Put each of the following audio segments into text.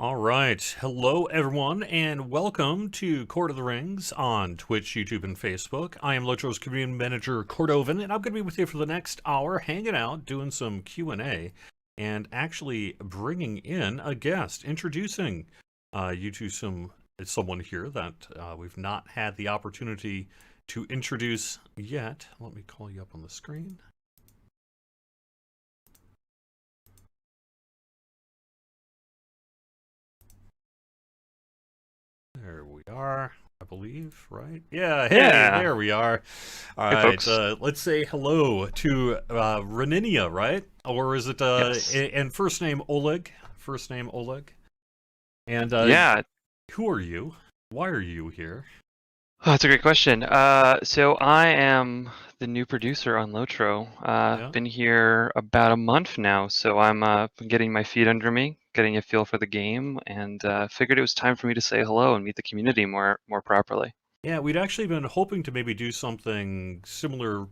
All right. Hello, everyone, and welcome to Court of the Rings on Twitch, YouTube, and Facebook. I am Lotro's community manager, Cordovan, and I'm going to be with you for the next hour, hanging out, doing some Q&A, and actually bringing in a guest, introducing you to someone here that we've not had the opportunity to introduce yet. Let me call you up on the screen. There we are, I believe, right? Yeah, hey, Yeah. there we are. All Hey, right, folks. let's say hello to Reninia, right? Or is it, Yes. and first name Oleg? First name Oleg. And Yeah. who are you? Why are you here? Oh, that's a great question. So I am the new producer on Lotro. Yeah. Been here about a month now, so I'm getting my feet under me, getting a feel for the game, and figured it was time for me to say hello and meet the community more properly. Yeah, we'd actually been hoping to maybe do something similar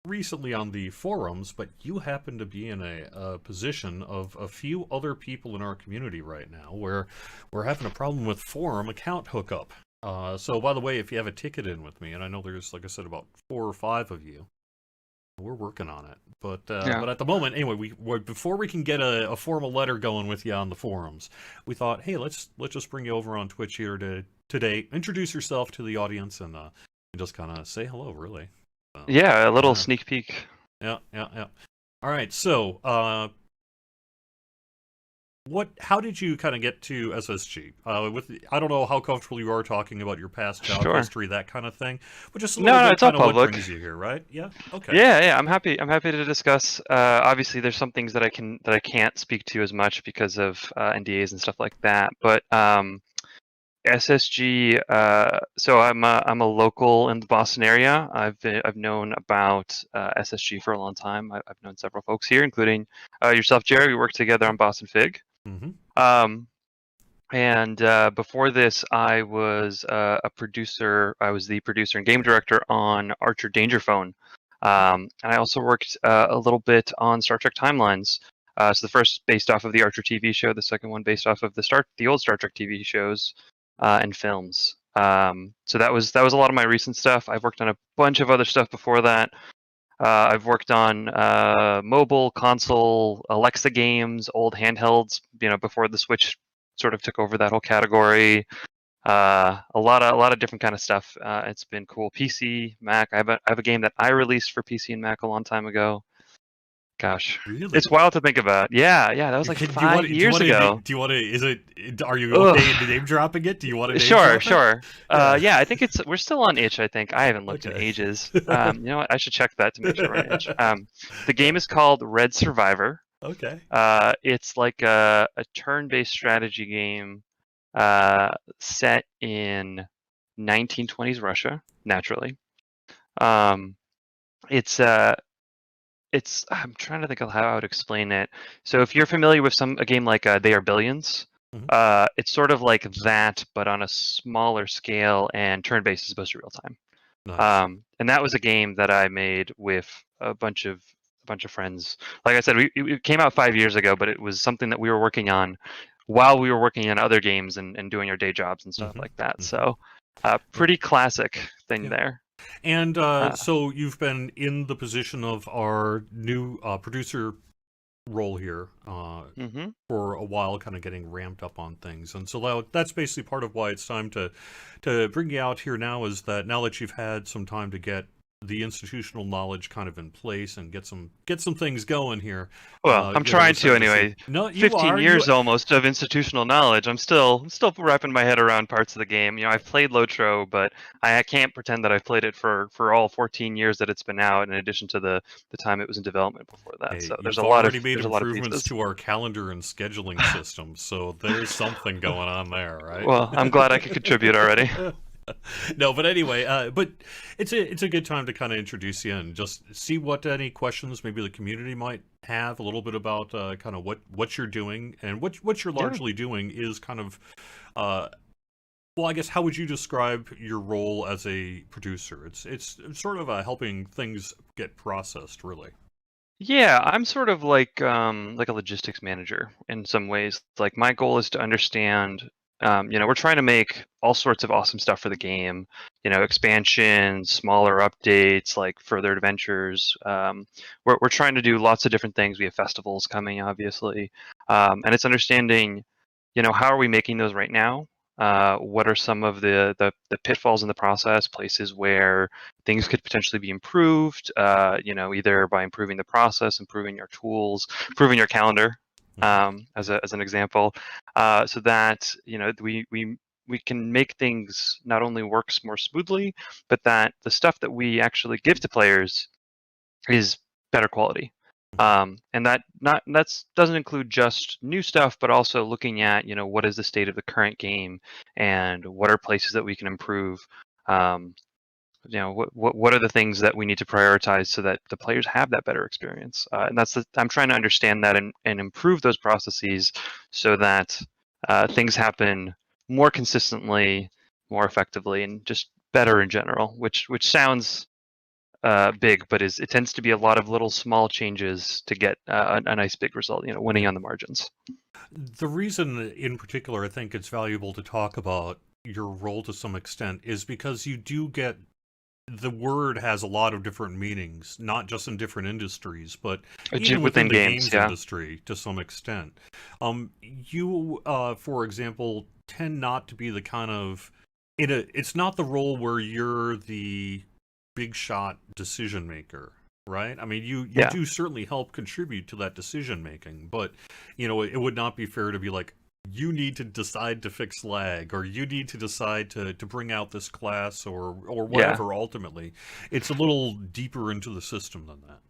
recently on the forums, but you happen to be in a position of a few other people in our community right now where we're having a problem with forum account hookup. So by the way, if you have a ticket in with me, and I know there's, like I said, about 4 or 5 of you, we're working on it. Yeah. But at the moment, anyway, before we can get a formal letter going with you on the forums, we thought, hey, let's just bring you over on Twitch here today, introduce yourself to the audience, and just kind of say hello, really. So, Yeah, a little yeah. sneak peek. Yeah. All right. So, how did you kind of get to SSG? I don't know how comfortable you are talking about your past job Sure. history, that kind of thing, but just a little No, bit, it's all kind of what public. brings you here, right? Yeah. Okay. Yeah. I'm happy to discuss. Obviously, there's some things that I can't speak to as much because of NDAs and stuff like that. But SSG. So I'm a local in the Boston area. I've known about SSG for a long time. I've known several folks here, including yourself, Jerry. We worked together on Boston Fig. Mm-hmm. Um, and before this, I was a producer. I was the producer and game director on Archer Dangerphone. And I also worked a little bit on Star Trek Timelines. So the first based off of the Archer TV show, the second one based off of the old Star Trek TV shows and films. So that was a lot of my recent stuff. I've worked on a bunch of other stuff before that. I've worked on mobile, console, Alexa games, old handhelds. Before the Switch sort of took over that whole category. A lot of different kind of stuff. It's been cool. PC, Mac. I have a game that I released for PC and Mac a long time ago. Gosh, it's Really? wild to think about. Yeah. That was like Do you want? five Do you years want to? ago. Do you want to? Is it? Are you okay in Ugh. name dropping it? Do you want to name Sure, drop it? sure. Yeah. Yeah, I think we're still on itch, I think. I haven't looked in Okay. ages. You know what? I should check that to make sure we're on itch. The game is called Red Survivor. Okay. It's like a turn-based strategy game set in 1920s Russia, naturally. Um, it's I'm trying to think of how I would explain it. So if you're familiar with a game like They Are Billions, Mhm. it's sort of like that, but on a smaller scale and turn-based as opposed to real time. Nice. And that was a game that I made with a bunch of friends. Like I said, it came out 5 years ago, but it was something that we were working on while we were working on other games and doing our day jobs and stuff Mm-hmm. like that. Mm-hmm. So, Yeah. pretty classic thing Yeah. there. And Uh, so you've been in the position of our new producer role here hmm for a while, kind of getting ramped up on things, and so that's basically part of why it's time to bring you out here now. Is that now that you've had some time to get the institutional knowledge kind of in place and get some things going here, Well, I'm we're trying to starting to see. anyway. No, you 15 are you. years almost of institutional knowledge. I'm still wrapping my head around parts of the game. I've played Lotro, but I can't pretend that I've played it for all 14 years that it's been out, in addition to the time it was in development before that. Hey, So there's you've a lot of already made there's a lot of improvements pieces. to our calendar and scheduling system, so there's something going on there, right? Well, I'm glad I could contribute already. No, but anyway, but it's a good time to kind of introduce you and just see what any questions maybe the community might have a little bit about kind of what you're doing, and what you're Yeah. largely doing is kind of uh well, I guess how would you describe your role as a producer? It's sort of helping things get processed, really. Yeah, I'm sort of like a logistics manager in some ways. Like my goal is to understand, we're trying to make all sorts of awesome stuff for the game. Expansions, smaller updates, like further adventures. We're trying to do lots of different things. We have festivals coming, obviously, and it's understanding, how are we making those right now? What are some of the pitfalls in the process, places where things could potentially be improved, either by improving the process, improving your tools, improving your calendar, as an example, so that we can make things not only works more smoothly, but that the stuff that we actually give to players is better quality. And that's doesn't include just new stuff, but also looking at what is the state of the current game and what are places that we can improve. Um, what are the things that we need to prioritize so that the players have that better experience. And I'm trying to understand that and improve those processes so that things happen more consistently, more effectively, and just better in general. Which sounds big, but it tends to be a lot of little small changes to get a nice big result. Winning on the margins. The reason in particular I think it's valuable to talk about your role to some extent is because you do get the word has a lot of different meanings, not just in different industries, but even within Within the games, games yeah. industry to some extent. You, for example, tend not to be the kind of it's not the role where you're the big shot decision maker, right? I mean, you Yeah. do certainly help contribute to that decision making, but it would not be fair to be like, you need to decide to fix lag, or you need to decide to bring out this class, or Yeah. whatever. Ultimately, it's a little deeper into the system than that.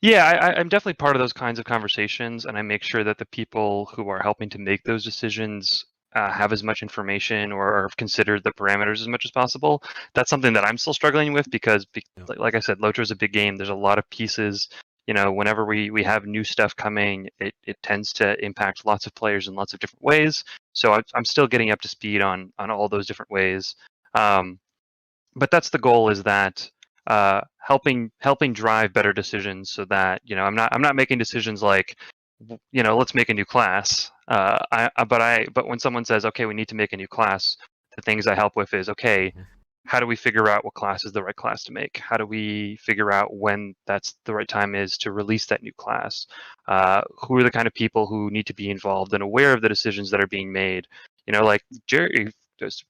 Yeah, I'm definitely part of those kinds of conversations, and I make sure that the people who are helping to make those decisions have as much information or have considered the parameters as much as possible. That's something that I'm still struggling with because, Yeah. like I said, Lotro is a big game. There's a lot of pieces. Whenever we have new stuff coming, it tends to impact lots of players in lots of different ways. So I'm still getting up to speed on all those different ways. Um, but that's the goal, is that helping drive better decisions so that I'm not making decisions like let's make a new class. But when someone says, okay, we need to make a new class, the things I help with is, okay, Mhm. how do we figure out what class is the right class to make? How do we figure out when that's the right time is to release that new class? Who are the kind of people who need to be involved and aware of the decisions that are being made? Like Jerry.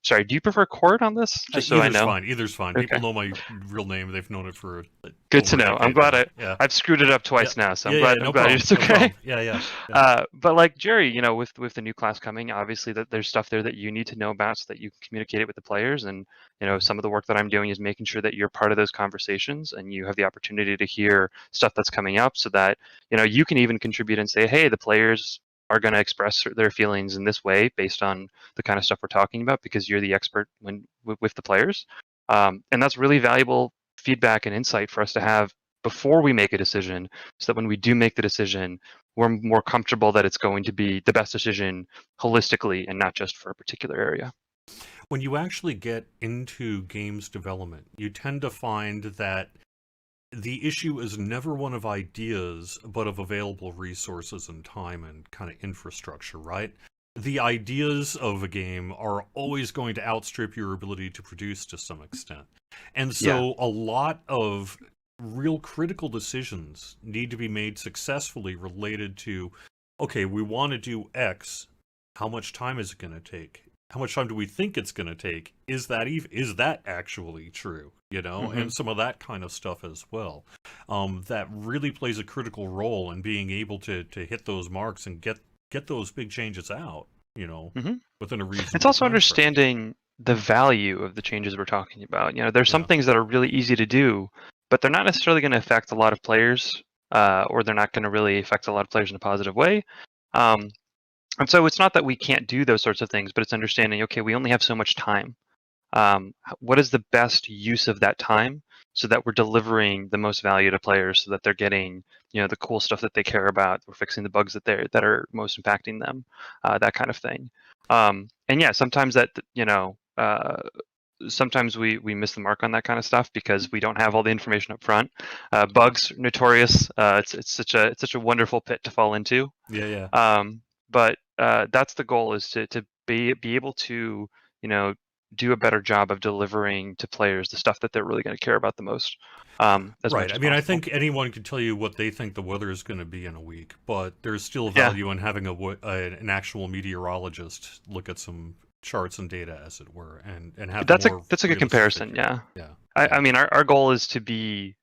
Sorry, do you prefer Cord on this? Just so I Either's know. fine. Either's fine. People Okay. know my real name. They've known it for Good to over a know. I'm decade glad now. Yeah. I've screwed it up Yeah. twice now, so I'm Yeah. glad Yeah. I'm No glad problem. it's No okay. problem. Yeah. Yeah. Yeah. But like Jerry, with the new class coming, obviously that there's stuff there that you need to know about so that you can communicate it with the players. And Mhm. some of the work that I'm doing is making sure that you're part of those conversations and you have the opportunity to hear stuff that's coming up, so that you can even contribute and say, hey, the players are going to express their feelings in this way based on the kind of stuff we're talking about, because you're the expert with the players. And that's really valuable feedback and insight for us to have before we make a decision, so that when we do make the decision, we're more comfortable that it's going to be the best decision holistically and not just for a particular area. When you actually get into games development, you tend to find that the issue is never one of ideas, but of available resources and time and kind of infrastructure, right? The ideas of a game are always going to outstrip your ability to produce to some extent. And Yeah. so a lot of real critical decisions need to be made successfully related to, okay, we want to do X. How much time is it going to take? How much time do we think it's going to take? Is that actually true? Hmm. And some of that kind of stuff as well. That really plays a critical role in being able to hit those marks and get those big changes out, Hmm. within a It's reasonable also time frame. understanding the value of the changes we're talking about. There's some Yeah. things that are really easy to do, but they're not necessarily going to affect a lot of players, or they're not going to really affect a lot of players in a positive way. Um, and so it's not that we can't do those sorts of things, but it's understanding, okay, we only have so much time. What is the best use of that time so that we're delivering the most value to players, so that they're getting the cool stuff that they care about, we're fixing the bugs that are most impacting them, that kind of thing. And yeah, sometimes that sometimes we miss the mark on that kind of stuff because we don't have all the information up front. Bugs notorious. It's such a wonderful pit to fall into. Yeah. But that's the goal, is to be able to, do a better job of delivering to players the stuff that they're really going to care about the most. As Right. much I as mean, I possible. think anyone can tell you what they think the weather is going to be in a week, but there's still Yeah. value in having an actual meteorologist look at some charts and data, as it were, and have That's more a good realistic comparison. figure. Yeah. Yeah. I mean, our goal is to be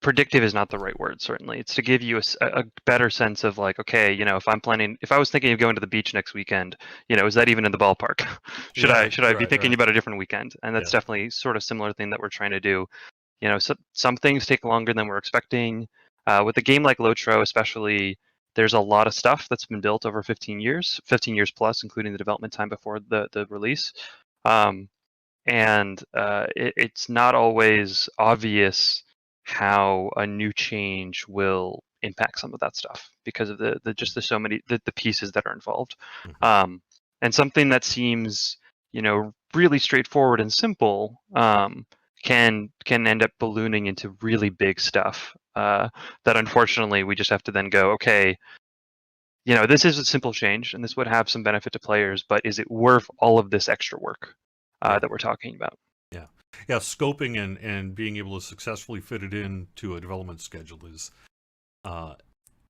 predictive is not the right word. Certainly, it's to give you a better sense of like, okay, if I was thinking of going to the beach next weekend, is that even in the ballpark? should Yeah, I be right, thinking right. about a different weekend? And that's Yeah. definitely sort of similar thing that we're trying to do. Some things take longer than we're expecting. With a game like Lotro, especially, there's a lot of stuff that's been built over 15 years plus, including the development time before the release. And it's not always obvious how a new change will impact some of that stuff because of the so many the pieces that are involved. Mhm. And something that seems really straightforward and simple can end up ballooning into really big stuff that unfortunately we just have to then go, okay, this is a simple change and this would have some benefit to players, but is it worth all of this extra work Yeah. that we're talking about? Yeah, scoping and being able to successfully fit it into a development schedule is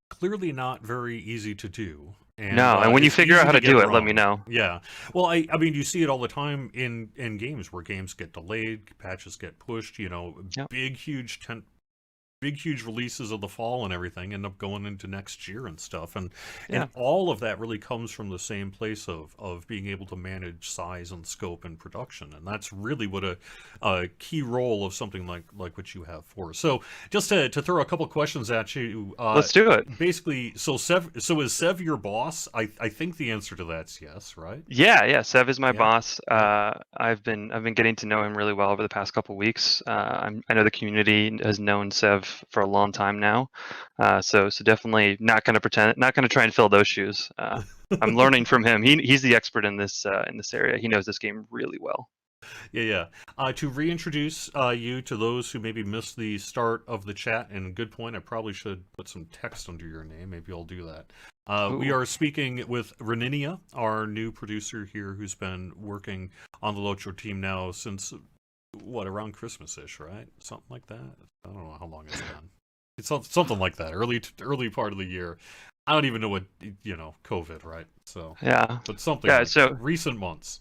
clearly not very easy to do. And No, and when you it's figure out easy how to to get do it, let me wrong. know. Yeah. Well, I mean, you see it all the time in games where games get delayed, patches get pushed. Yep. Big huge releases of the fall and everything end up going into next year and stuff, and Yeah. all of that really comes from the same place of being able to manage size and scope and production, and that's really what a key role of something like what you have for. So just to throw a couple questions at you, Let's do it. basically, so is Sev your boss? I think the answer to that's yes, right? Yeah. Sev is my Yeah. boss. Yeah. I've been getting to know him really well over the past couple weeks. I know the community has known Sev for a long time now, so definitely not going to try and fill those shoes. I'm learning from him. He's the expert in this area. He knows this game really well. Yeah. To reintroduce you to those who maybe missed the start of the chat, and good point, I probably should put some text under your name. Maybe I'll do that. We are speaking with Reninia, our new producer here, who's been working on the Lotro team now since, around Christmas-ish, right? Something like that. I don't know how long it's been. It's something like that, early part of the year. I don't even know what, COVID, right? So, Yeah. but something Yeah. like So recent months.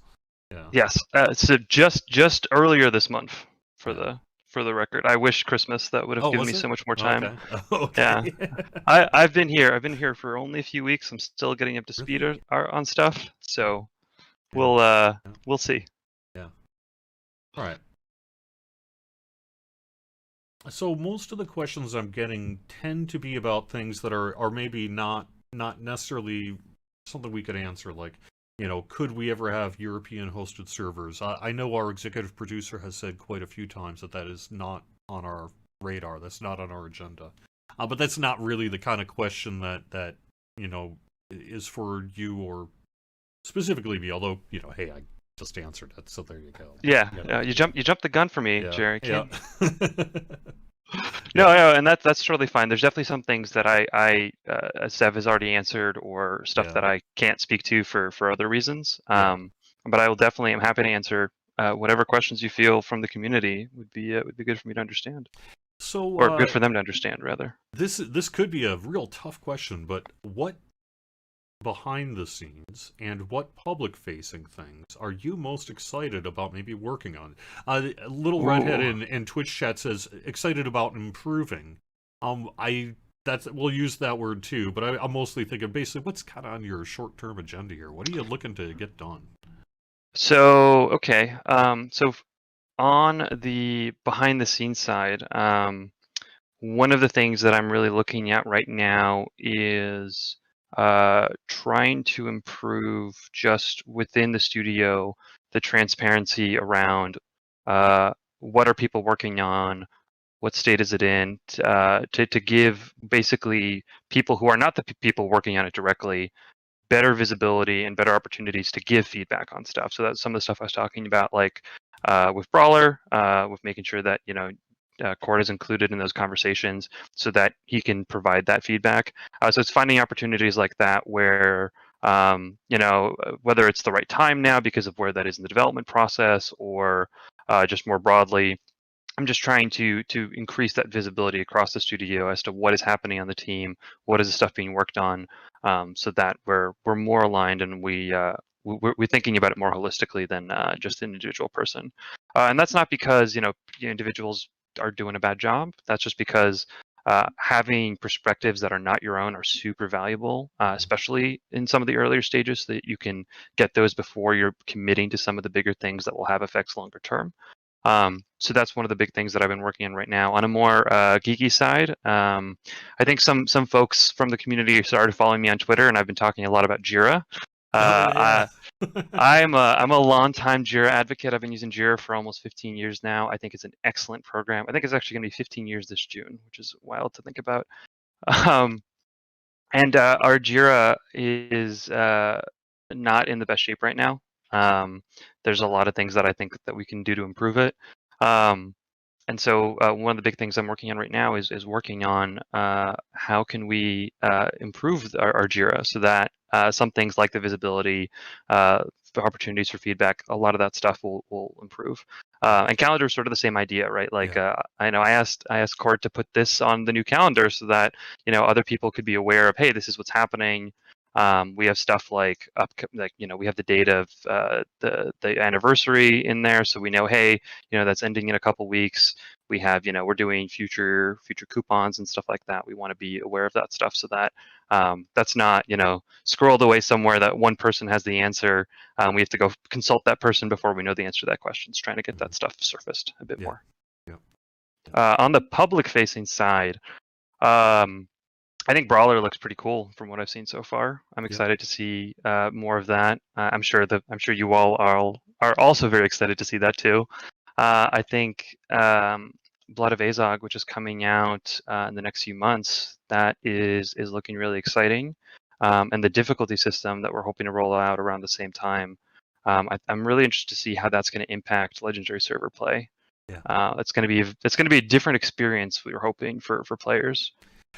Yeah. yes. So just earlier this month, for the record. I wish Christmas, that would have given me so much more time. Okay. Yeah. I've been here for only a few weeks. I'm still getting up to speed Really? on stuff. So Yeah. we'll see. Yeah. All right. So most of the questions I'm getting tend to be about things that are maybe not necessarily something we could answer, like, could we ever have European hosted servers? I know our executive producer has said quite a few times that is not on our radar. That's not on our agenda. But that's not really the kind of question that is for you or specifically me. Although, hey, I just answered it, so there you go. Yeah. You jumped the gun for me, Yeah. Jerry. Yeah. No, and that's totally fine. There's definitely some things that I Sev has already answered, or stuff that I can't speak to for other reasons. But I will definitely. I'm happy to answer whatever questions you feel from the community would be good for me to understand. So, or good for them to understand, rather. This could be a real tough question, but what behind the scenes and what public facing things are you most excited about maybe working on? Little Redhead in Twitch chat says excited about improving. We'll use that word too, but I'm mostly thinking basically what's kind of on your short term agenda here. What are you looking to get done? So okay, so on the behind the scenes side, one of the things that I'm really looking at right now is trying to improve just within the studio the transparency around what are people working on, what state is it in, to give basically people who are not the people working on it directly better visibility and better opportunities to give feedback on stuff. So that's some of the stuff I was talking about, like with Brawler, with making sure that Cord is included in those conversations so that he can provide that feedback. So it's finding opportunities like that where whether it's the right time now because of where that is in the development process, or just more broadly, I'm just trying to increase that visibility across the studio as to what is happening on the team, what is the stuff being worked on, so that we're more aligned and we're thinking about it more holistically than just an individual person. And that's not because individuals are doing a bad job. That's just because having perspectives that are not your own are super valuable, especially in some of the earlier stages, so that you can get those before you're committing to some of the bigger things that will have effects longer term. So that's one of the big things that I've been working on right now. On a more geeky side, I think some folks from the community started following me on Twitter, and I've been talking a lot about Jira. I'm a longtime Jira advocate. I've been using Jira for almost 15 years now. I think it's an excellent program. I think it's actually going to be 15 years this June, which is wild to think about. And our Jira is not in the best shape right now. There's a lot of things that I think that we can do to improve it. And so one of the big things I'm working on right now is working on how can we improve our Jira so that some things like the visibility, the opportunities for feedback, a lot of that stuff will improve. And calendar is sort of the same idea, right? Like I know I asked Cord to put this on the new calendar so that other people could be aware of, hey, this is what's happening. We have stuff like we have the date of the anniversary in there, so we know, hey, that's ending in a couple weeks. We have, we're doing future coupons and stuff like that. We want to be aware of that stuff so that that's not, scrolled away somewhere that one person has the answer. We have to go consult that person before we know the answer to that question. It's trying to get that stuff surfaced a bit more. On the public-facing side, I think Brawler looks pretty cool from what I've seen so far. I'm excited to see more of that. I'm sure you all are also very excited to see that too. I think Blood of Azog, which is coming out in the next few months, that is looking really exciting. And the difficulty system that we're hoping to roll out around the same time, I'm really interested to see how that's going to impact Legendary server play. It's going to be a different experience, we were hoping, for players.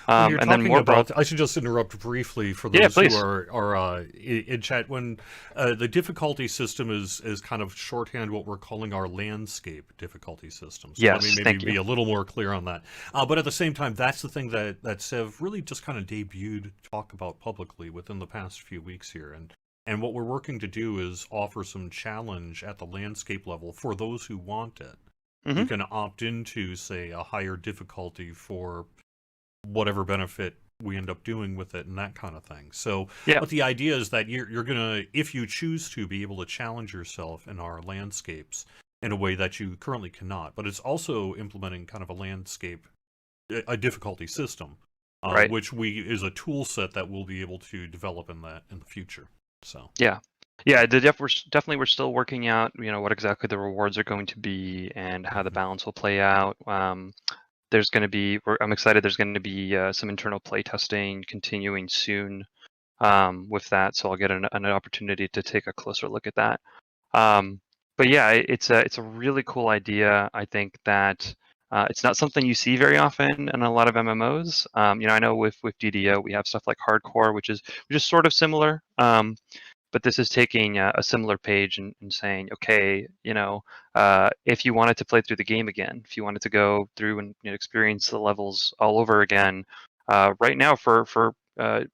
When you're talking about, I should just interrupt briefly for those who are in chat. When the difficulty system is kind of shorthand what we're calling our landscape difficulty system. So let me maybe be a little more clear on that. But at the same time, that's the thing that Sev really just kind of debuted to talk about publicly within the past few weeks here. And what we're working to do is offer some challenge at the landscape level for those who want it. Mm-hmm. You can opt into, say, a higher difficulty for whatever benefit we end up doing with it and that kind of thing. So but the idea is that you're going to, if you choose to, be able to challenge yourself in our landscapes in a way that you currently cannot. But it's also implementing kind of a difficulty system, which is a tool set that we'll be able to develop in the future. So we're still working out what exactly the rewards are going to be and how the balance will play out. There's going to be, I'm excited, there's going to be some internal play testing continuing soon with that, so I'll get an opportunity to take a closer look at that. But yeah, it's a really cool idea. I think that it's not something you see very often in a lot of MMOs. I know with DDO we have stuff like Hardcore, which is sort of similar. But this is taking a similar page and saying, okay, if you wanted to play through the game again, if you wanted to go through and experience the levels all over again, right now for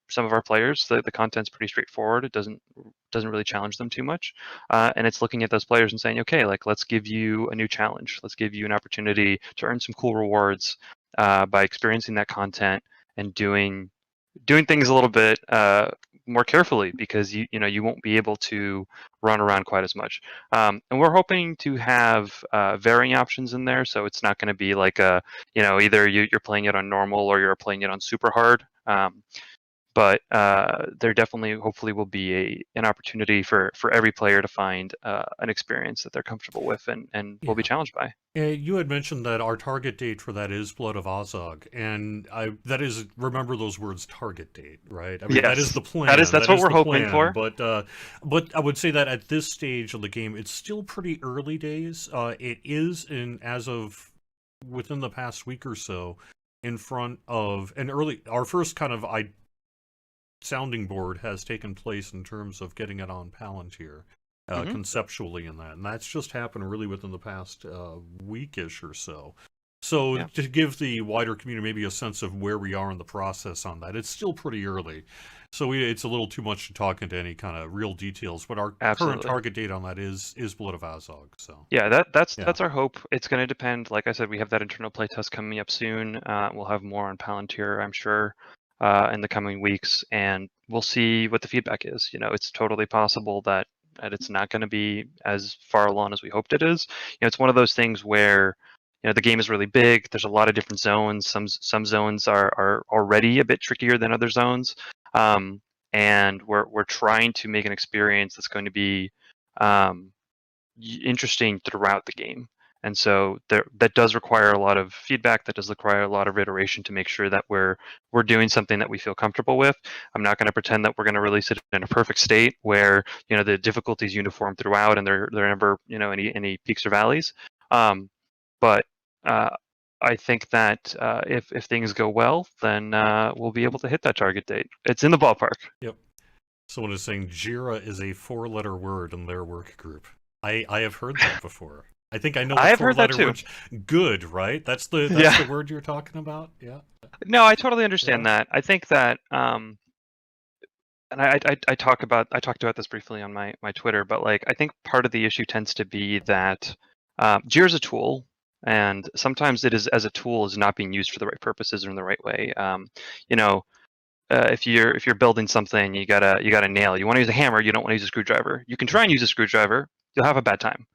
some of our players, the content's pretty straightforward. It doesn't really challenge them too much, and it's looking at those players and saying, okay, let's give you a new challenge. Let's give you an opportunity to earn some cool rewards by experiencing that content and doing things a little bit more carefully, because you won't be able to run around quite as much. And we're hoping to have varying options in there, so it's not going to be like either you're playing it on normal or you're playing it on super hard. but there definitely, hopefully, will be an opportunity for every player to find an experience that they're comfortable with and will be Yeah. challenged by. You had mentioned that our target date for that is Blood of Ozog, and that is, remember those words, target date, right? I mean, that is Yes, the plan. that's That what is we're the hoping plan. for. But I would say that at this stage of the game, it's still pretty early days. It is as of within the past week or so, in front of an early. Our first kind of sounding board has taken place in terms of getting it on Palantir. Hmm. Conceptually in that, and that's just happened really within the past weekish or so. So Yeah, to give the wider community maybe a sense of where we are in the process on that, it's still pretty early. So it's a little too much to talk into any kind of real details. But our current absolutely. target date on that is Blood of Azog. So Yeah, yeah, that's our hope. It's going to depend. Like I said, we have that internal playtest coming up soon. We'll have more on Palantir, I'm sure, in the coming weeks, and we'll see what the feedback is. It's totally possible that it's not going to be as far along as we hoped it is. It's one of those things where the game is really big. There's a lot of different zones. Some zones are already a bit trickier than other zones, um, and we're trying to make an experience that's going to be um, interesting throughout the game. And so that does require a lot of feedback. That does require a lot of iteration to make sure that we're doing something that we feel comfortable with. I'm not going to pretend that we're going to release it in a perfect state where the difficulty is uniform throughout and there are never any peaks or valleys. But uh, I think that if things go well, then we'll be able to hit that target date. It's in the ballpark. yep. Someone is saying Jira is a four-letter word in their work group. I have heard that before. I think I know I what have heard that four-letter too. word. Good, right? That's the Yeah. word you're talking about. Yeah, No, I totally yeah. understand that. I think that and I talked about this briefly on my Twitter, but like I think part of the issue tends to be that Jira is a tool, and sometimes it is as a tool is not being used for the right purposes or in the right way. You know, if you're building something, you got a nail. You want to use a hammer, you don't want to use a screwdriver. You can try and use a screwdriver, you'll have a bad time.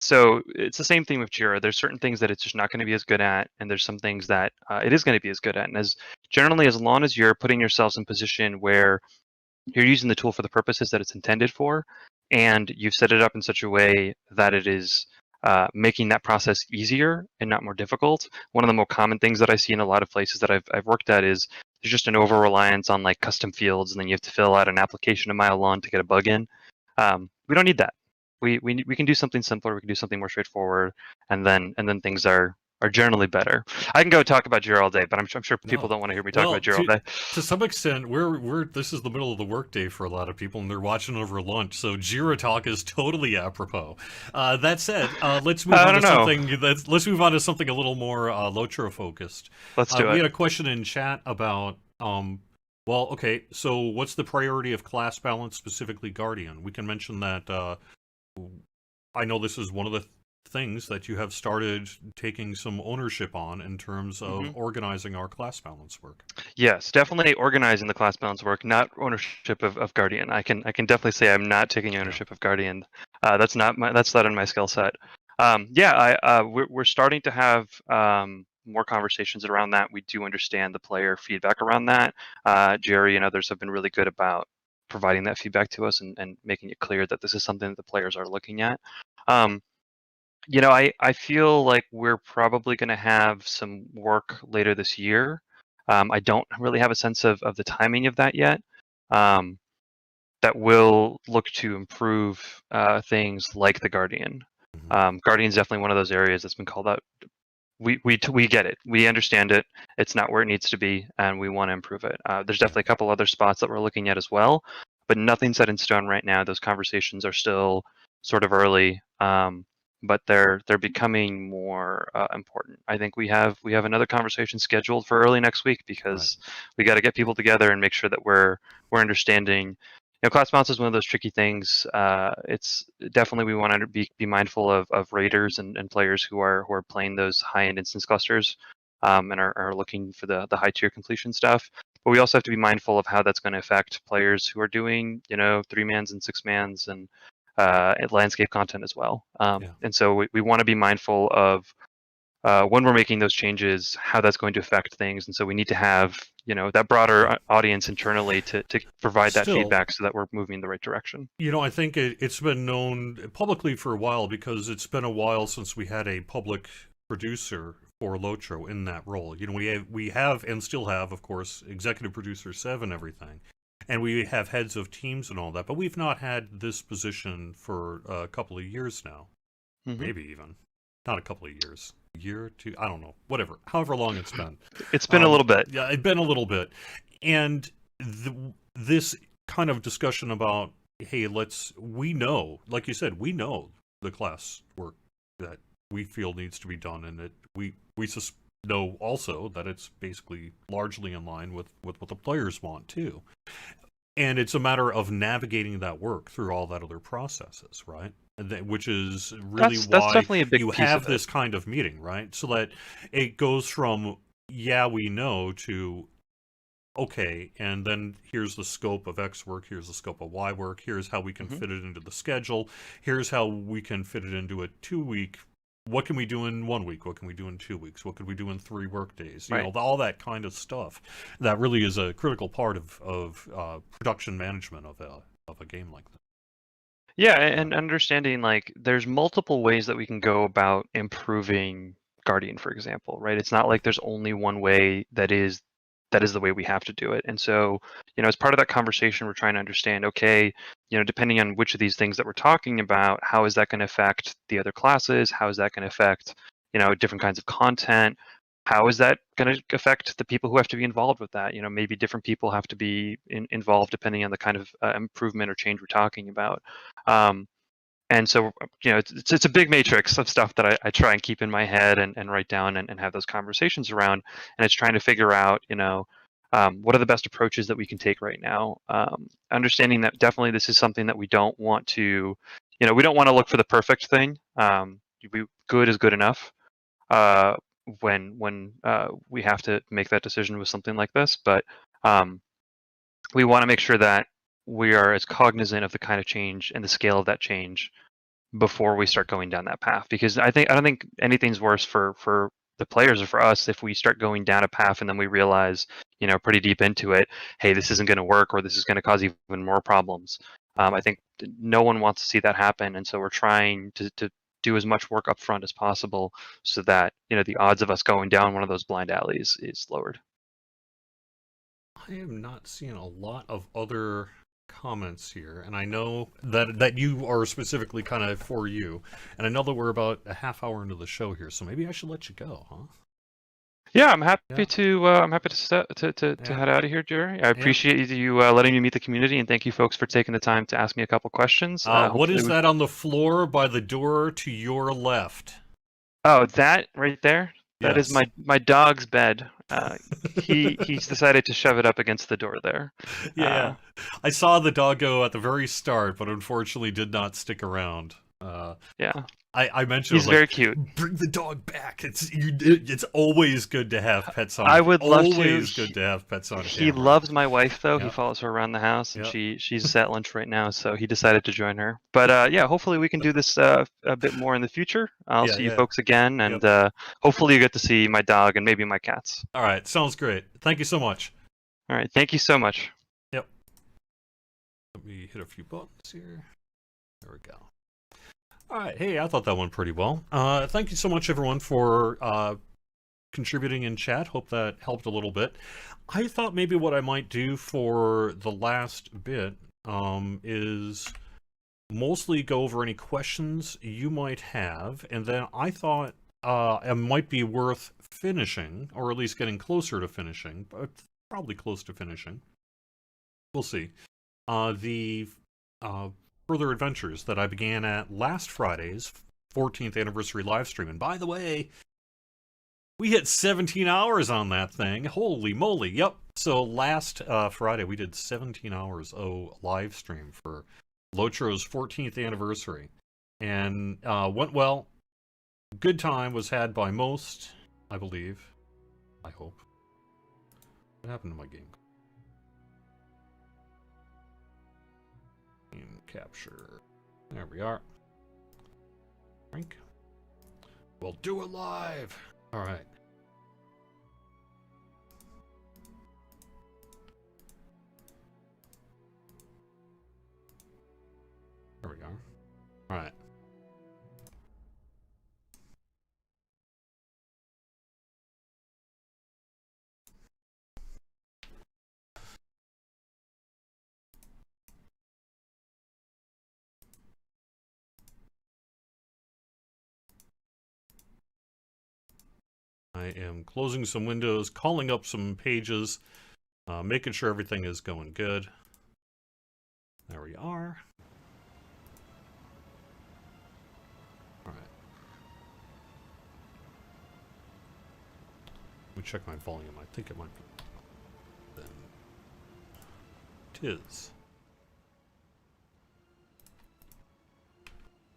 So it's the same thing with Jira. There's certain things that it's just not going to be as good at, and there's some things that it is going to be as good at. And as long as you're putting yourselves in position where you're using the tool for the purposes that it's intended for, and you've set it up in such a way that it is making that process easier and not more difficult. One of the more common things that I see in a lot of places that I've worked at is there's just an over reliance on like custom fields, and then you have to fill out an application a mile long to get a bug in. We don't need that. We can do something simpler. We can do something more straightforward, and then things are generally better. I can go talk about Jira all day, but I'm sure people No. don't want to hear me talk Well, about Jira all day. to some extent, we're this is the middle of the workday for a lot of people, and they're watching over lunch. So Jira talk is totally apropos. That said, let's move I on to don't know. let's move on to something a little more Lotro focused. Let's do We it. had a question in chat about well, okay, so what's the priority of class balance, specifically Guardian? We can mention that I know this is one of the things that you have started taking some ownership on in terms of Hmm. organizing our class balance work. Yes, definitely organizing the class balance work, not ownership of Guardian. I can definitely say I'm not taking Yeah. ownership of Guardian. That's not in my skill set. Yeah, we're starting to have more conversations around that. We do understand the player feedback around that. Jerry and others have been really good about providing that feedback to us and making it clear that this is something that the players are looking at. Um, I feel like we're probably going to have some work later this year. I don't really have a sense of the timing of that yet. Um, that will look to improve things like the Guardian. Mhm. Guardian is definitely one of those areas that's been called out. We get it. We understand it. It's not where it needs to be, and we want to improve it. There's Yeah. definitely a couple other spots that we're looking at as well, but nothing set in stone right now. Those conversations are still sort of early, but they're becoming more important. I think we have another conversation scheduled for early next week Right. because we got to get people together and make sure that we're understanding. Class balance is one of those tricky things. It's definitely we want to be mindful of raiders and players who are playing those high end instance clusters, and are looking for the high tier completion stuff. But we also have to be mindful of how that's going to affect players who are doing 3-mans and 6-mans and landscape content as well. Yeah. And so we want to be mindful of when we're making those changes, how that's going to affect things. And so we need to have, that broader audience internally to provide that Still, feedback so that we're moving in the right direction. I think it's been known publicly for a while because it's been a while since we had a public producer for Lotro in that role. We have and still have, of course, executive producer Sev and everything. And we have heads of teams and all that, but we've not had this position for a couple of years now. Mm-hmm. Maybe even. Not a couple of years. A year or two? I don't know. Whatever. However long it's been. It's been a little bit. Yeah, it's been a little bit. And this kind of discussion about, hey, we know, like you said, we know the class work that we feel needs to be done, and that we know also that it's basically largely in line with what the players want too. And it's a matter of navigating that work through all that other processes, right? Which is really That's why definitely a big you piece have of this kind of meeting, right? So that it goes from, yeah, we know, to, okay, and then here's the scope of X work, here's the scope of Y work, here's how we can fit it into the schedule, here's how we can fit it into a 2-week. What can we do in 1 week? What can we do in 2 weeks? What could we do in 3 work days? Right. All that kind of stuff. That really is a critical part of production management of a game like that. Yeah, and understanding like there's multiple ways that we can go about improving Guardian, for example, right? It's not like there's only one way that is the way we have to do it. And so, as part of that conversation, we're trying to understand, okay, depending on which of these things that we're talking about, how is that going to affect the other classes? How is that going to affect, different kinds of content? How is that going to affect the people who have to be involved with that? Maybe different people have to be involved depending on the kind of improvement or change we're talking about. And so, it's a big matrix of stuff that I try and keep in my head and write down and have those conversations around. And it's trying to figure out, what are the best approaches that we can take right now? Understanding that definitely this is something that we don't want to, we don't want to look for the perfect thing. Good is good enough. When we have to make that decision with something like this, but we want to make sure that we are as cognizant of the kind of change and the scale of that change before we start going down that path. Because I don't think anything's worse for the players or for us if we start going down a path and then we realize, pretty deep into it, hey, this isn't going to work, or this is going to cause even more problems. I think no one wants to see that happen, and so we're trying to do as much work up front as possible so that the odds of us going down one of those blind alleys is lowered. I am not seeing a lot of other comments here, and I know that you are specifically kind of for you, and I know that we're about a half hour into the show here, so maybe I should let you go, huh? Yeah, I'm happy to head out of here, Jerry. I appreciate you letting me meet the community, and thank you folks for taking the time to ask me a couple questions. What is that on the floor by the door to your left? Oh, that right there? That is Yes. my dog's bed. He's decided to shove it up against the door there. Yeah. I saw the doggo at the very start, but unfortunately did not stick around. Yeah. I mentioned He's very cute. Bring the dog back. It's always good to have pets on. I would love to. Always good to have pets on. He loves my wife though. Yep. He follows her around the house, and Yep. she's at lunch right now, so he decided to join her. But yeah, hopefully we can do this a bit more in the future. I'll see you folks again, and hopefully you get to see my dog and maybe my cats. All right, sounds great. Thank you so much. All right, thank you so much. Yep. Let me hit a few buttons here. There we go. All right. Hey, I thought that went pretty well. Thank you so much, everyone, for contributing in chat. Hope that helped a little bit. I thought maybe what I might do for the last bit is mostly go over any questions you might have, and then I thought it might be worth finishing, or at least getting closer to finishing, but probably close to finishing. We'll see. The further adventures that I began at last Friday's 14th anniversary live stream. And by the way, we hit 17 hours on that thing. Holy moly. Yep. So last Friday, we did 17 hours live stream for Lotro's 14th anniversary. And went well. Good time was had by most, I believe. I hope. What happened to my game? Game capture. There we are. Rank. We'll do it live. All right. There we go. All right. I am closing some windows, calling up some pages, making sure everything is going good. There we are. All right. Let me check my volume. I think it might be. Then it is.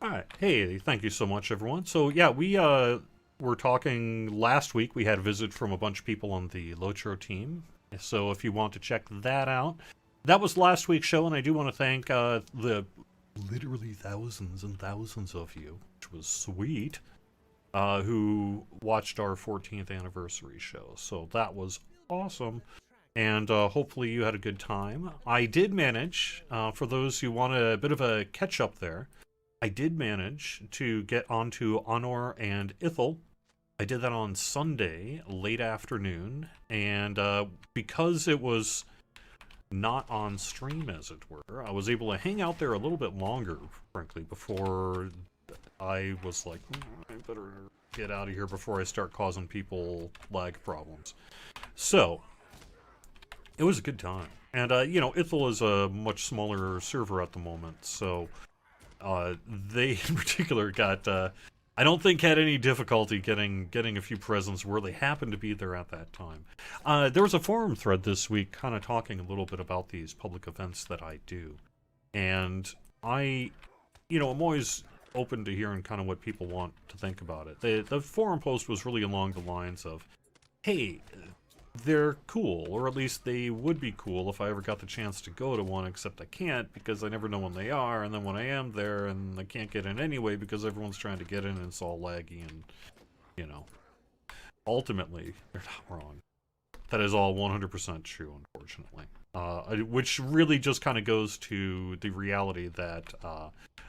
All right. Hey, thank you so much, everyone. So yeah, we were talking last week. We had a visit from a bunch of people on the Lotro team. So if you want to check that out, that was last week's show, and I do want to thank the literally thousands and thousands of you, which was sweet, who watched our 14th anniversary show. So that was awesome, and hopefully you had a good time. I did manage, for those who want a bit of a catch-up there, I did manage to get onto Honor and Ithel. I did that on Sunday, late afternoon, and because it was not on stream, as it were, I was able to hang out there a little bit longer, frankly, before I was like, I better get out of here before I start causing people lag problems. So, it was a good time. And, you know, Ithel is a much smaller server at the moment, so they in particular got, I don't think had any difficulty getting a few presents where they happened to be there at that time. There was a forum thread this week kind of talking a little bit about these public events that I do. And I'm always open to hearing kind of what people want to think about it. The forum post was really along the lines of, hey, they're cool, or at least they would be cool if I ever got the chance to go to one, except I can't because I never know when they are, and then when I am there and I can't get in anyway because everyone's trying to get in and it's all laggy and, you know, ultimately, they're not wrong. That is all 100% true, unfortunately. Which really just kind of goes to the reality that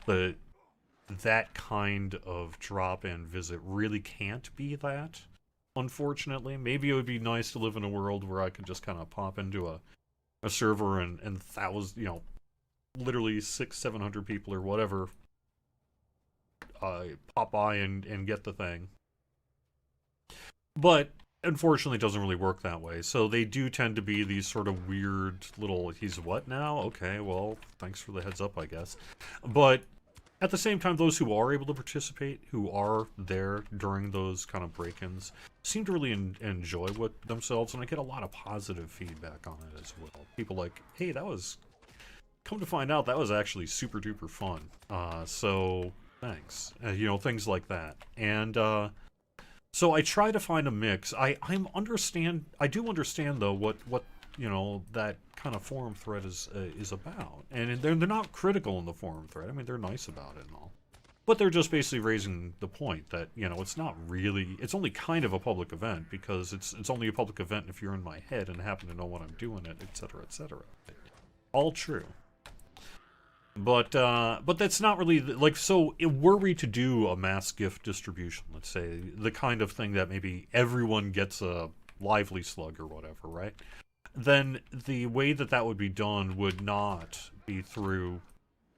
that kind of drop-in visit really can't be that. Unfortunately, maybe it would be nice to live in a world where I could just kind of pop into a server and thousands, you know, literally 600-700 people or whatever, pop by and get the thing. But unfortunately, it doesn't really work that way. So they do tend to be these sort of weird little, he's what now? Okay, well, thanks for the heads up, I guess. But at the same time, those who are able to participate, who are there during those kind of break-ins, seem to really enjoy themselves, and I get a lot of positive feedback on it as well. People like, hey, that was, come to find out, that was actually super duper fun. So thanks. You know, things like that. And so I try to find a mix. I do understand though what you know, that kind of forum thread is about. And they're not critical in the forum thread. I mean, they're nice about it and all. But they're just basically raising the point that, you know, it's not really, it's only kind of a public event because it's only a public event if you're in my head and happen to know what I'm doing it, etc., etc. All true. But that's not really, like, so were we to do a mass gift distribution, let's say, the kind of thing that maybe everyone gets a Lively Slug or whatever, right? Then the way that would be done would not be through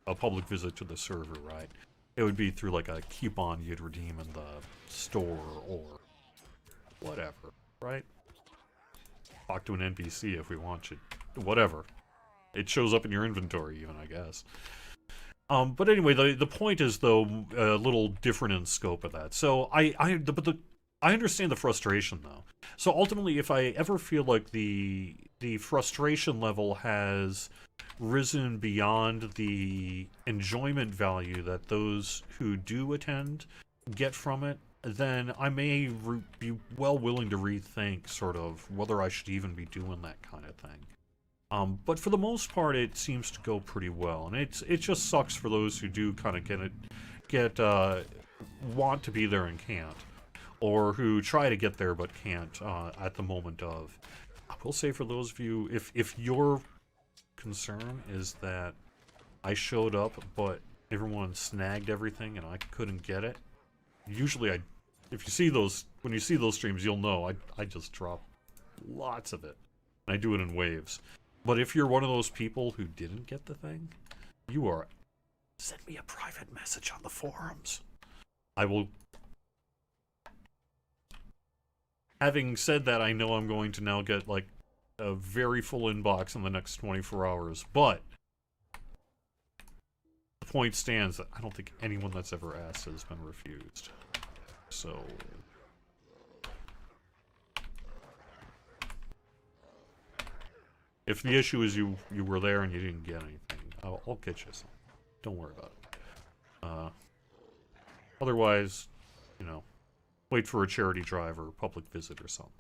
a public visit to the server, right? It would be through like a coupon you'd redeem in the store or whatever, right? Talk to an NPC if we want you. Whatever. It shows up in your inventory even, I guess. But anyway, the point is, though, a little different in scope of that. So I understand the frustration, though. So ultimately, if I ever feel like the frustration level has risen beyond the enjoyment value that those who do attend get from it, then I may be well willing to rethink sort of whether I should even be doing that kind of thing. But for the most part, it seems to go pretty well, and it just sucks for those who do kind of want to be there and can't. or who try to get there but can't at the moment of. I will say for those of you, if your concern is that I showed up but everyone snagged everything and I couldn't get it, usually if you see those, when you see those streams, you'll know I just drop lots of it. And I do it in waves. But if you're one of those people who didn't get the thing, send me a private message on the forums. I will. Having said that, I know I'm going to now get like a very full inbox in the next 24 hours, but the point stands that I don't think anyone that's ever asked has been refused. So if the issue is you were there and you didn't get anything, I'll get you some. Don't worry about it. Otherwise, you know, wait for a charity drive or a public visit or something.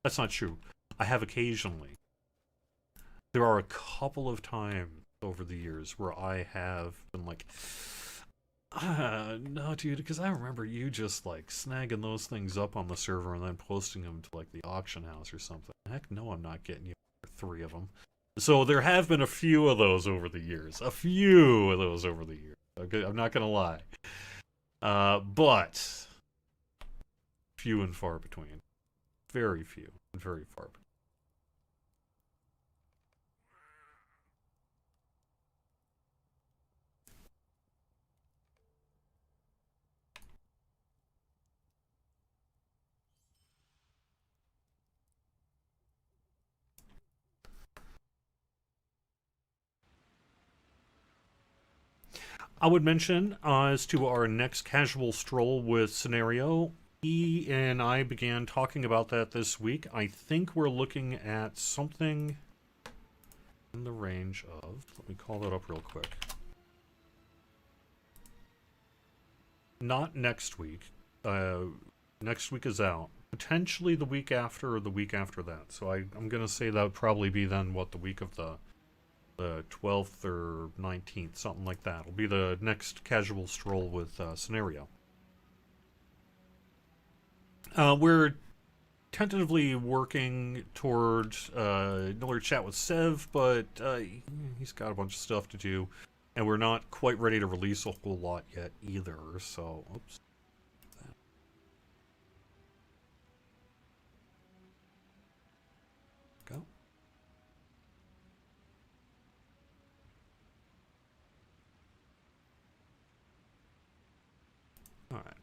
That's not true. I have occasionally. There are a couple of times over the years where I have been like, no, dude, because I remember you just like snagging those things up on the server and then posting them to like the auction house or something. Heck no, I'm not getting you 3 of them. So there have been a few of those over the years. Okay, I'm not gonna lie. But few and far between. Very few and very far between. I would mention, as to our next casual stroll with Scenario, he and I began talking about that this week. I think we're looking at something in the range of... Let me call that up real quick. Not next week. Next week is out. Potentially the week after or the week after that. So I'm going to say that would probably be then, what, the week of the 12th or 19th, something like that. It'll be the next casual stroll with Scenario. We're tentatively working toward another chat with Sev, but he's got a bunch of stuff to do, and we're not quite ready to release a whole lot yet either, so... Oops. Go. Alright.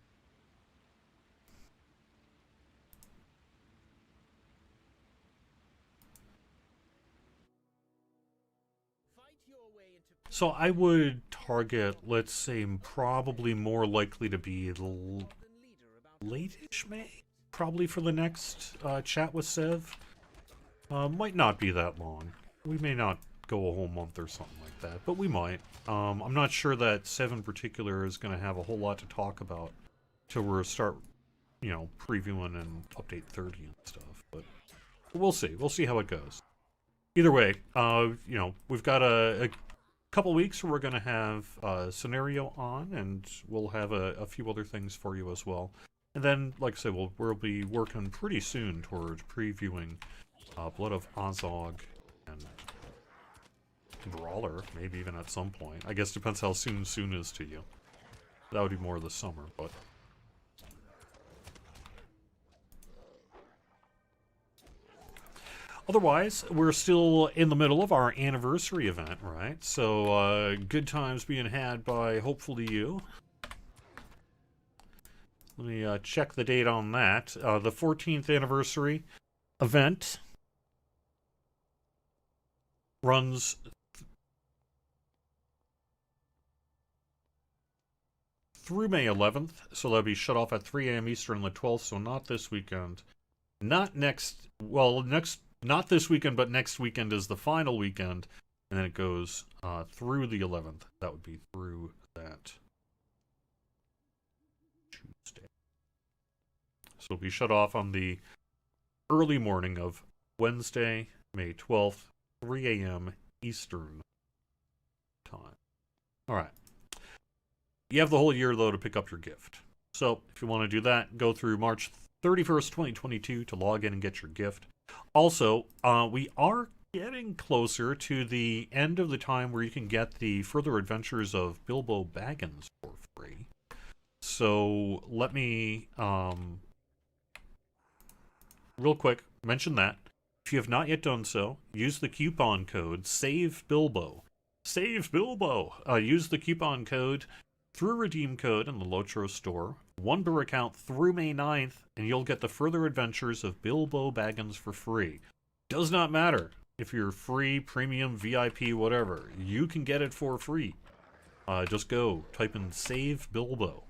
So I would target, let's say, probably more likely to be late-ish May? Probably for the next chat with Sev. Might not be that long. We may not go a whole month or something like that, but we might. I'm not sure that Sev in particular is going to have a whole lot to talk about till we start, you know, previewing and update 30 and stuff, but we'll see. We'll see how it goes. Either way, you know, we've got a couple weeks where we're going to have Scenario on, and we'll have a few other things for you as well. And then, like I said, we'll be working pretty soon toward previewing Blood of Azog and Brawler, maybe even at some point. I guess depends how soon is to you. That would be more this summer, but... Otherwise, we're still in the middle of our anniversary event, right? So, good times being had by, hopefully, you. Let me check the date on that. The 14th anniversary event runs through May 11th, so that'll be shut off at 3 a.m. Eastern on the 12th, so not this weekend. Not next... Well, not this weekend, but next weekend is the final weekend, and then it goes through the 11th. That would be through that Tuesday. So it'll be shut off on the early morning of Wednesday, May 12th, 3 a.m. Eastern time. All right. You have the whole year, though, to pick up your gift. So if you want to do that, go through March 31st, 2022 to log in and get your gift. Also, we are getting closer to the end of the time where you can get the Further Adventures of Bilbo Baggins for free. So let me, real quick, mention that. If you have not yet done so, use the coupon code SAVEBILBO. Save Bilbo! Use the coupon code through redeem code in the Lotro store, Wonder account through May 9th, and you'll get the Further Adventures of Bilbo Baggins for free. Does not matter if you're free, premium, VIP, whatever. You can get it for free. Just go, type in Save Bilbo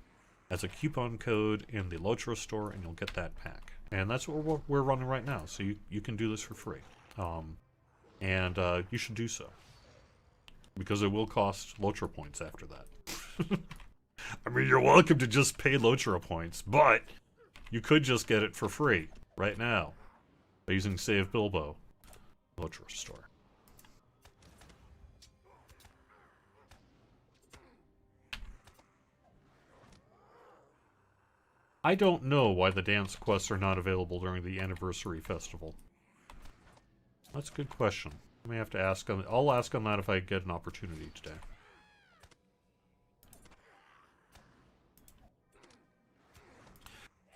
as a coupon code in the Lotro store, and you'll get that pack. And that's what we're running right now, so you can do this for free. And you should do so, because it will cost Lotro points after that. I mean, you're welcome to just pay Lotro points, but you could just get it for free right now by using Save Bilbo, Lotro store. I don't know why the dance quests are not available during the anniversary festival. That's a good question. I may have to ask on. I'll ask on that if I get an opportunity today.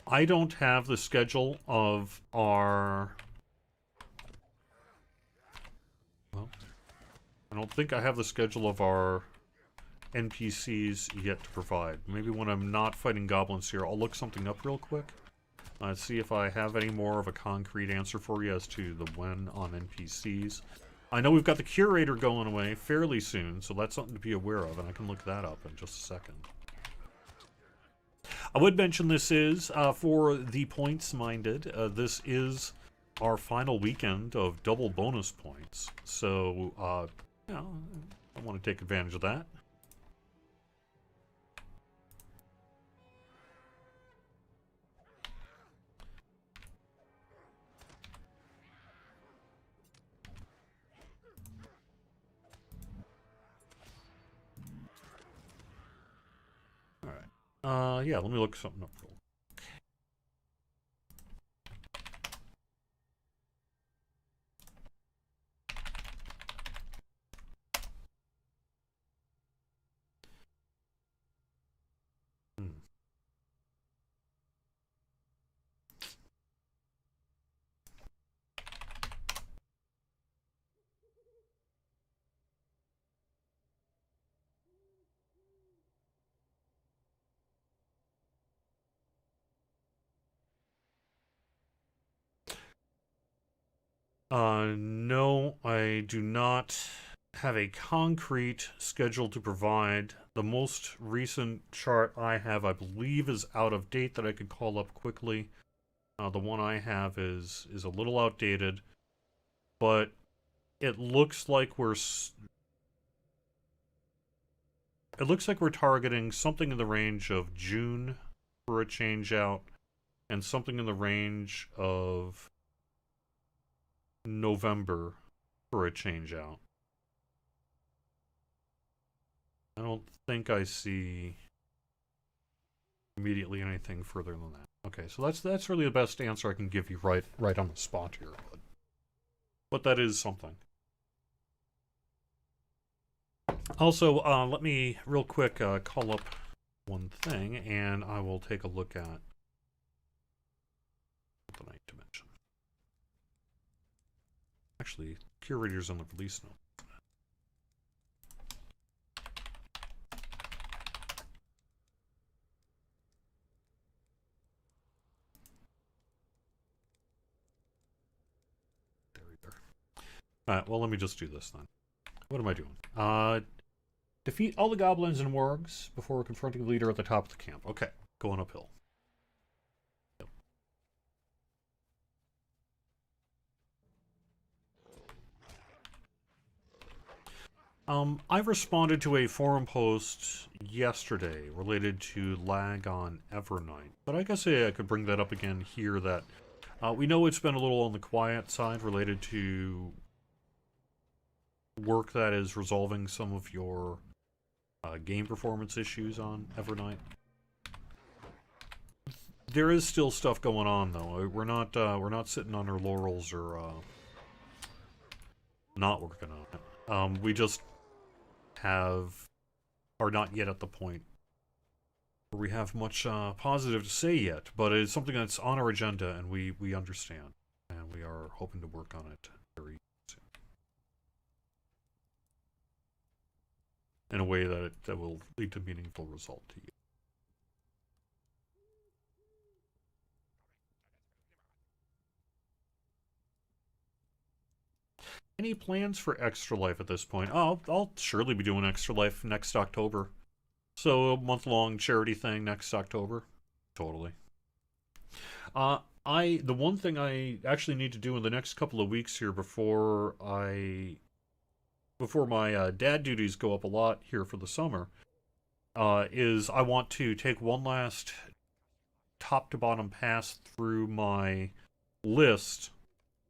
I don't have the schedule of our... Well, I don't think I have the schedule of our NPCs yet to provide. Maybe when I'm not fighting goblins here, I'll look something up real quick. See if I have any more of a concrete answer for you as to the when on NPCs. I know we've got the Curator going away fairly soon, so that's something to be aware of, and I can look that up in just a second. I would mention this is, for the points-minded, this is our final weekend of double bonus points. So, you know, I want to take advantage of that. Yeah, let me look something up real quick. No, I do not have a concrete schedule to provide. The most recent chart I have, I believe, is out of date that I could call up quickly. The one I have is a little outdated, but it looks like we're targeting something in the range of June for a change out, and something in the range of November for a change out. I don't think I see immediately anything further than that. Okay, so that's really the best answer I can give you right on the spot here, but that is something. Also, let me real quick call up one thing, and I will take a look at the night dimension. Actually, Curator's on the release note. There we go. Alright, well, let me just do this then. What am I doing? Defeat all the goblins and wargs before confronting the leader at the top of the camp. Okay, going uphill. I responded to a forum post yesterday related to lag on Evernight, but I guess I could bring that up again here. That we know it's been a little on the quiet side related to work that is resolving some of your game performance issues on Evernight. There is still stuff going on though. We're not sitting on our laurels or not working on it. We just are not yet at the point where we have much positive to say yet, but it's something that's on our agenda, and we understand, and we are hoping to work on it very soon in a way that will lead to meaningful result to you. Any plans for Extra Life at this point? Oh, I'll surely be doing Extra Life next October. So a month-long charity thing next October. Totally. The one thing I actually need to do in the next couple of weeks here before my dad duties go up a lot here for the summer, is I want to take one last top to bottom pass through my list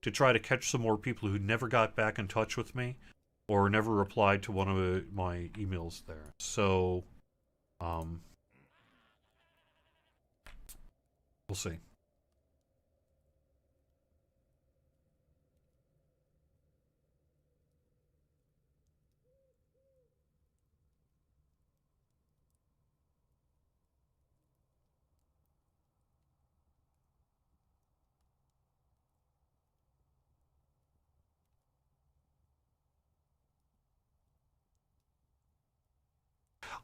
to try to catch some more people who never got back in touch with me or never replied to one of my emails there. So, we'll see.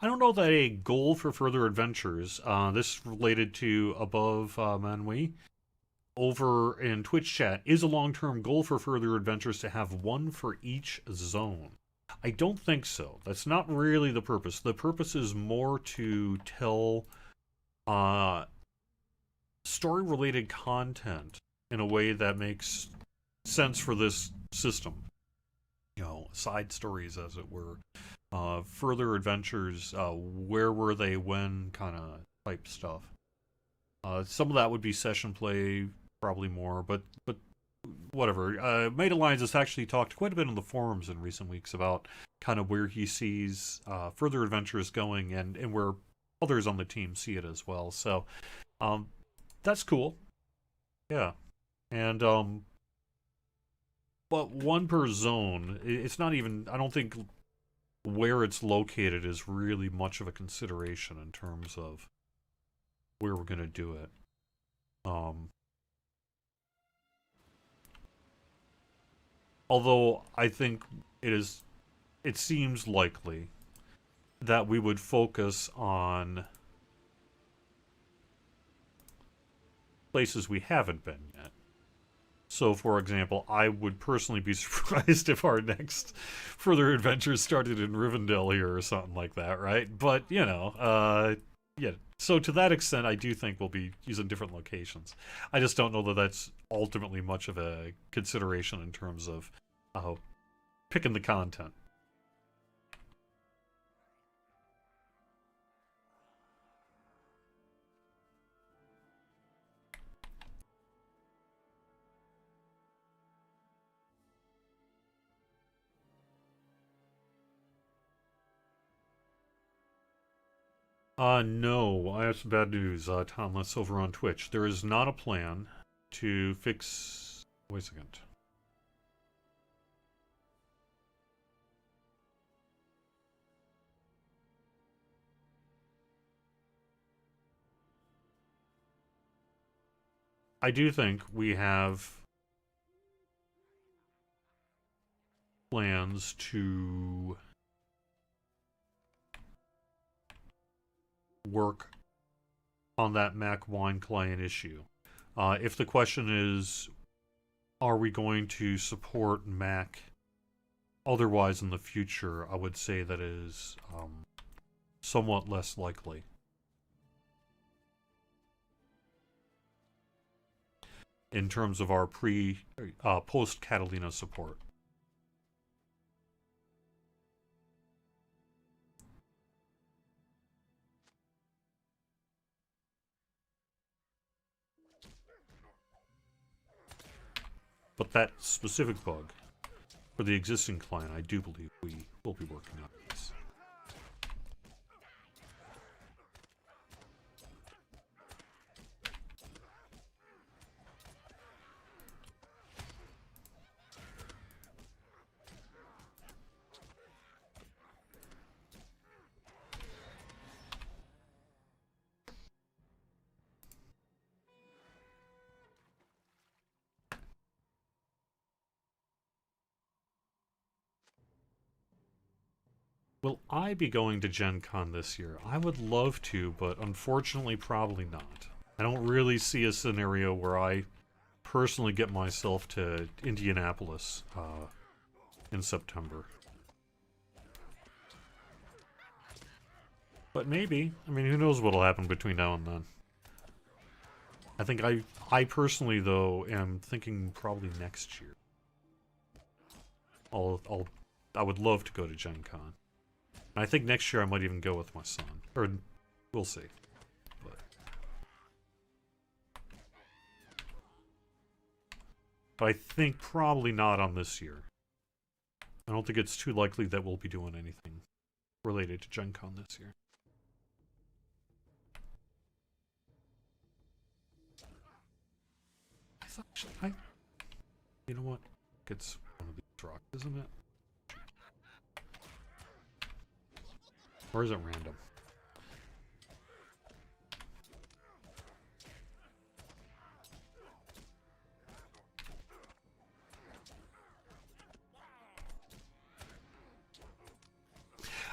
I don't know that a goal for further adventures. This related to above Manui over in Twitch chat is a long-term goal for further adventures to have one for each zone. I don't think so. That's not really the purpose. The purpose is more to tell story-related content in a way that makes sense for this system. You know, side stories, as it were. Further adventures, where were they when kind of type stuff. Some of that would be session play, probably more, but whatever. Made Alliance has actually talked quite a bit on the forums in recent weeks about kind of where he sees further adventures going and where others on the team see it as well. So that's cool. Yeah. And but one per zone, it's not even, I don't think where it's located is really much of a consideration in terms of where we're going to do it. Although I think it seems likely that we would focus on places we haven't been yet. So, for example, I would personally be surprised if our next further adventures started in Rivendell here or something like that, right? But, you know, yeah. So to that extent, I do think we'll be using different locations. I just don't know that that's ultimately much of a consideration in terms of picking the content. No, I have some bad news, Thomas, over on Twitch. There is not a plan to fix... Wait a second. I do think we have plans to work on that Mac Wine client issue. If the question is, are we going to support Mac otherwise in the future, I would say that is somewhat less likely. In terms of our post-Catalina support. But that specific bug, for the existing client, I do believe we will be working on this. Will I be going to Gen Con this year? I would love to, but unfortunately probably not. I don't really see a scenario where I personally get myself to Indianapolis in September. But maybe. I mean, who knows what'll happen between now and then. I think I personally, though, am thinking probably next year. I would love to go to Gen Con. I think next year I might even go with my son. Or, we'll see. But I think probably not on this year. I don't think it's too likely that we'll be doing anything related to Gen Con this year. You know what? It's one of these rocks, isn't it? Or is it random?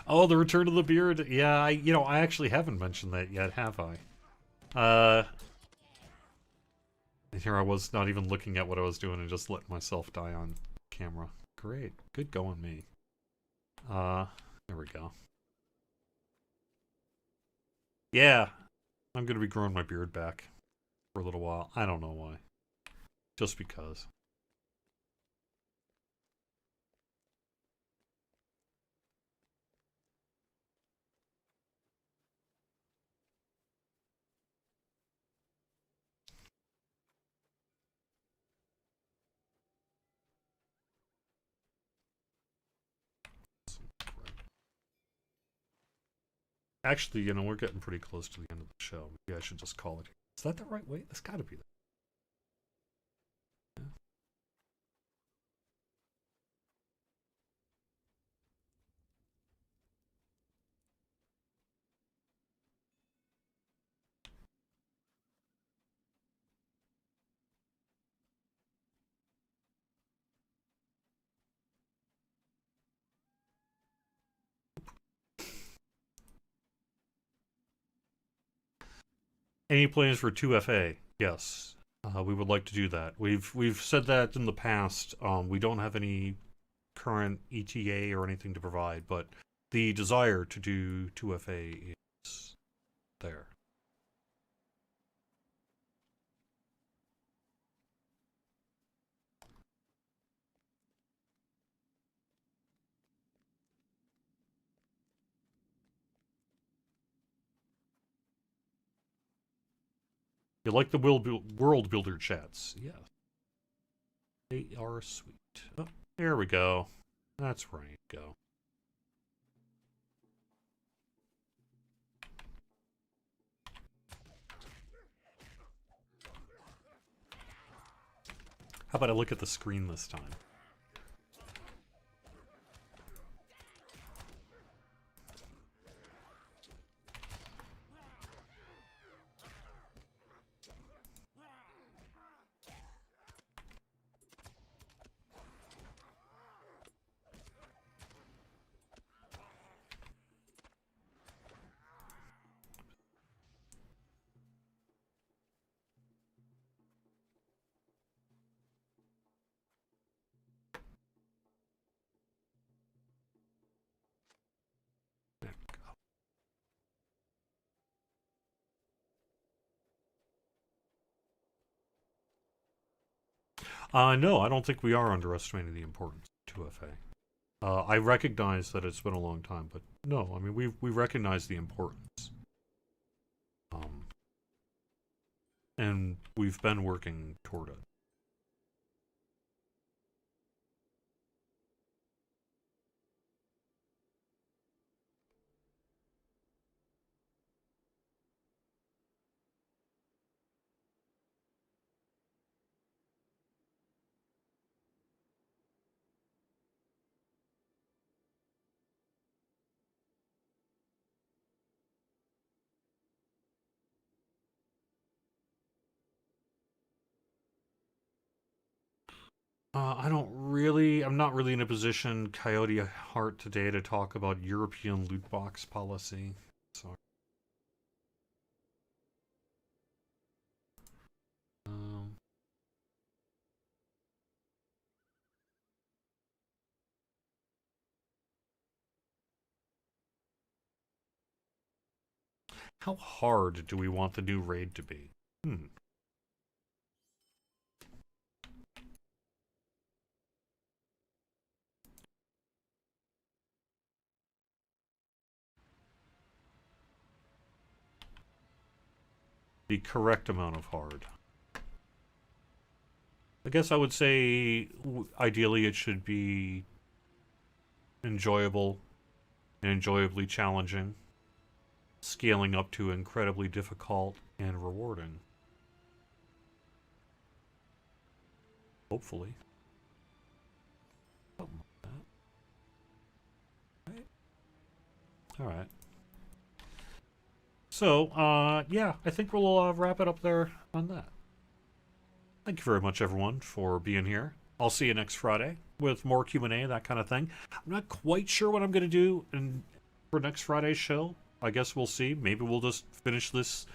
Oh, the return of the beard. Yeah, I actually haven't mentioned that yet, have I? And here I was not even looking at what I was doing and just letting myself die on camera. Great. Good going, me. There we go. Yeah, I'm gonna be growing my beard back for a little while. I don't know why. Just because. Actually, we're getting pretty close to the end of the show. Maybe I should just call it. Is that the right way? That's gotta be that. Any plans for 2FA? Yes, we would like to do that. We've said that in the past. We don't have any current ETA or anything to provide, but the desire to do 2FA is there. You like the world builder chats? Yes. They are sweet. Oh, there we go. That's where I need to go. How about I look at the screen this time? No, I don't think we are underestimating the importance of 2FA. I recognize that it's been a long time, but no, I mean we recognize the importance. And we've been working toward it. I'm not really in a position, Coyote Heart, today to talk about European loot box policy. Sorry. Um, how hard do we want the new raid to be? The correct amount of hard. I guess I would say ideally it should be enjoyable and enjoyably challenging, scaling up to incredibly difficult and rewarding. Hopefully. Something like that. Right. All right. So, yeah, I think we'll wrap it up there on that. Thank you very much, everyone, for being here. I'll see you next Friday with more Q&A, that kind of thing. I'm not quite sure what I'm going to do for next Friday's show. I guess we'll see. Maybe we'll just finish this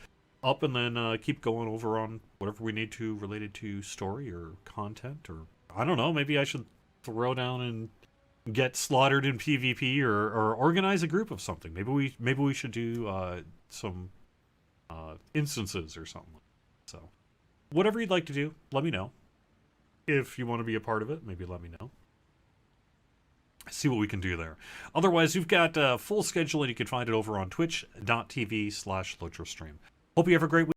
up and then keep going over on whatever we need to related to story or content, or I don't know. Maybe I should throw down and get slaughtered in PvP or organize a group of something. Maybe we should do some instances or something. So whatever you'd like to do, let me know. If you want to be a part of it, maybe let me know. See what we can do there. Otherwise, you've got full schedule, and you can find it over on twitch.tv/LotroStream. Hope you have a great week.